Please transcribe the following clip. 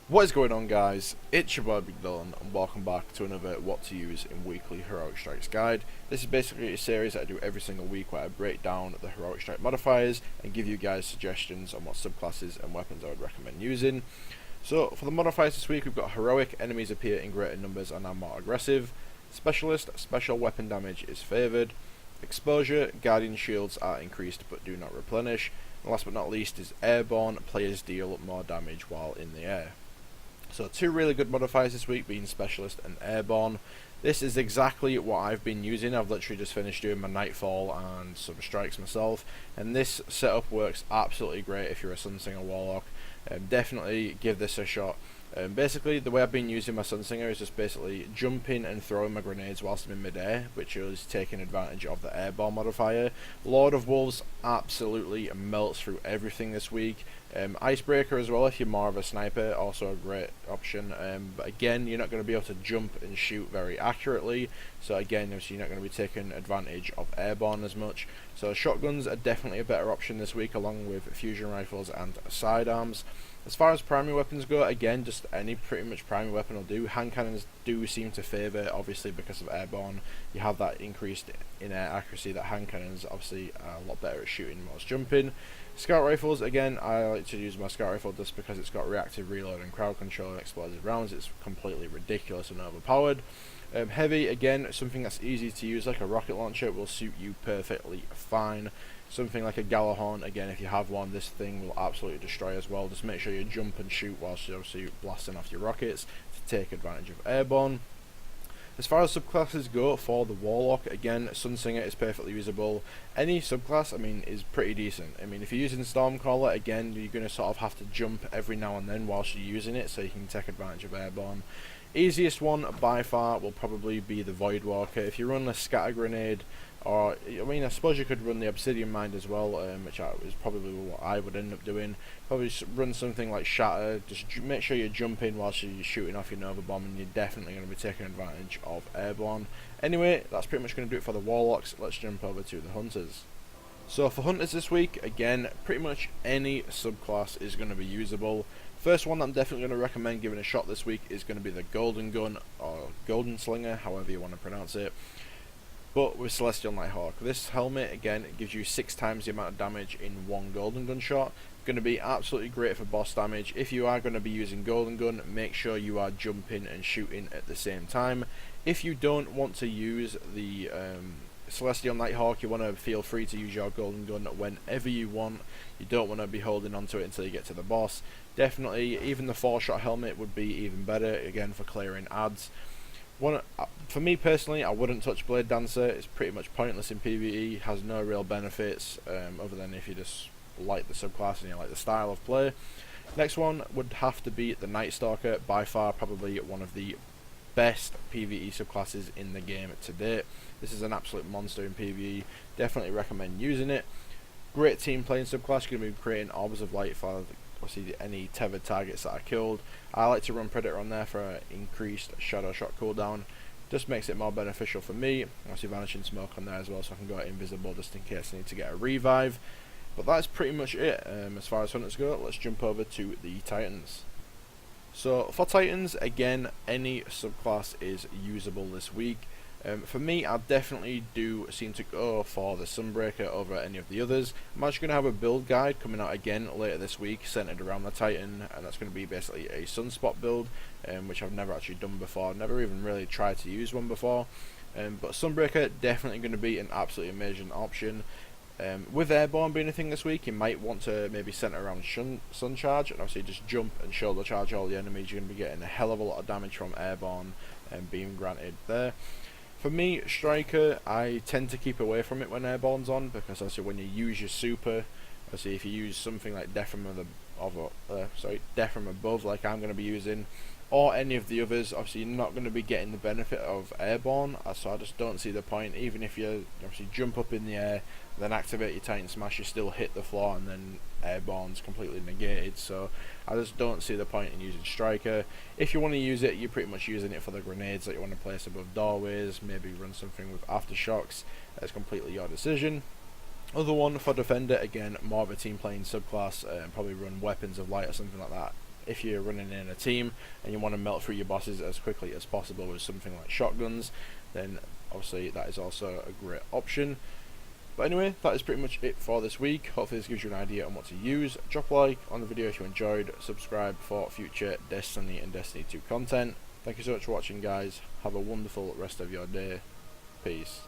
What is going on, guys? It's your boy Big Dylan and welcome back to another What to Use in Weekly Heroic Strikes guide. This is basically a series that I do every single week where I break down the Heroic Strike modifiers and give you guys suggestions on what subclasses and weapons I would recommend using. So for the modifiers this week, we've got Heroic, enemies appear in greater numbers and are more aggressive. Specialist, special weapon damage is favoured. Exposure, Guardian shields are increased but do not replenish. And last but not least is Airborne, players deal more damage while in the air. So two really good modifiers this week being Specialist and Airborne. This is exactly what I've been using. I've literally just finished doing my Nightfall and some strikes myself, and this setup works absolutely great if you're a Sunsinger Warlock. Definitely give this a shot. Basically, the way I've been using my Sunsinger is just basically jumping and throwing my grenades whilst I'm in midair, which is taking advantage of the Airborne modifier. Lord of Wolves absolutely melts through everything this week. Icebreaker as well, if you're more of a sniper, also a great option. But again, you're not going to be able to jump and shoot very accurately, so again, obviously you're not going to be taking advantage of Airborne as much. So shotguns are definitely a better option this week, along with fusion rifles and sidearms. As far as primary weapons go, again, just any pretty much primary weapon will do. Hand cannons do seem to favour, obviously because of Airborne. You have that increased in air accuracy that hand cannons obviously are a lot better at shooting whilst jumping. Scout rifles, again, I like to use my scout rifle just because it's got reactive reload and crowd control and explosive rounds. It's completely ridiculous and overpowered. Heavy, again, something that's easy to use like a rocket launcher will suit you perfectly fine. Something like a Gjallarhorn, again, if you have one, this thing will absolutely destroy as well. Just make sure you jump and shoot whilst you're obviously blasting off your rockets to take advantage of Airborne. As far as subclasses go for the Warlock, again, Sunsinger is perfectly usable. Any subclass, I mean, is pretty decent. I mean, if you're using Stormcaller, again, you're going to sort of have to jump every now and then whilst you're using it, so you can take advantage of Airborne. Easiest one by far will probably be the Voidwalker. If you run a Scatter Grenade, or, I mean, I suppose you could run the Obsidian Mind as well, which is probably what I would end up doing. Probably run something like Shatter, just make sure you're jumping whilst you're shooting off your Nova Bomb, and you're definitely going to be taking advantage of Airborne. Anyway, that's pretty much going to do it for the Warlocks. Let's jump over to the Hunters. So for Hunters this week, again, pretty much any subclass is going to be usable. First one that I'm definitely going to recommend giving a shot this week is going to be the Golden Gun, or Golden Slinger, however you want to pronounce it. But with Celestial Nighthawk, this helmet, again, it gives you 6 times the amount of damage in one Golden Gun shot. Going to be absolutely great for boss damage. If you are going to be using Golden Gun, make sure you are jumping and shooting at the same time. If you don't want to use the Celestial Nighthawk, you want to feel free to use your Golden Gun whenever you want. You don't want to be holding onto it until you get to the boss. Definitely, even the 4-shot helmet would be even better, again, for clearing adds. For me personally, I wouldn't touch Blade Dancer. It's pretty much pointless in PvE, has no real benefits other than if you just like the subclass and you like the style of play. Next one would have to be the Night Stalker, by far probably one of the best PvE subclasses in the game to date. This is an absolute monster in PvE, definitely recommend using it. Great team playing subclass, you're going to be creating orbs of light for obviously any tethered targets that are killed. I like to run Predator on there for an increased Shadow Shot cooldown. Just makes it more beneficial for me. Obviously Vanishing Smoke on there as well, so I can go invisible just in case I need to get a revive. But that's pretty much it as far as Hunters go. Let's jump over to the Titans. So for Titans, again, any subclass is usable this week. For me, I definitely do seem to go for the Sunbreaker over any of the others. I'm actually going to have a build guide coming out again later this week, centered around the Titan, and that's going to be basically a Sunspot build, which I've never actually done before. I've never even really tried to use one before. But Sunbreaker, definitely going to be an absolutely amazing option. With Airborne being a thing this week, you might want to maybe center around Sun Charge, and obviously just jump and shoulder charge all the enemies. You're going to be getting a hell of a lot of damage from Airborne being granted there. For me, Striker, I tend to keep away from it when Airborne's on, because obviously when you use your super, obviously if you use something like Death from Above, like I'm going to be using, or any of the others, obviously you're not going to be getting the benefit of Airborne, so I just don't see the point. Even if you obviously jump up in the air, then activate your Titan Smash, you still hit the floor, and then Airborne's completely negated, so I just don't see the point in using Striker. If you want to use it, you're pretty much using it for the grenades that you want to place above doorways, maybe run something with Aftershocks. That's completely your decision. Other one for Defender, again, more of a team playing subclass, probably run Weapons of Light or something like that if you're running in a team and you want to melt through your bosses as quickly as possible with something like shotguns, then obviously that is also a great option. But anyway, that is pretty much it for this week. Hopefully this gives you an idea on what to use. Drop a like on the video if you enjoyed, subscribe for future Destiny and Destiny 2 content. Thank you so much for watching, guys. Have a wonderful rest of your day. Peace.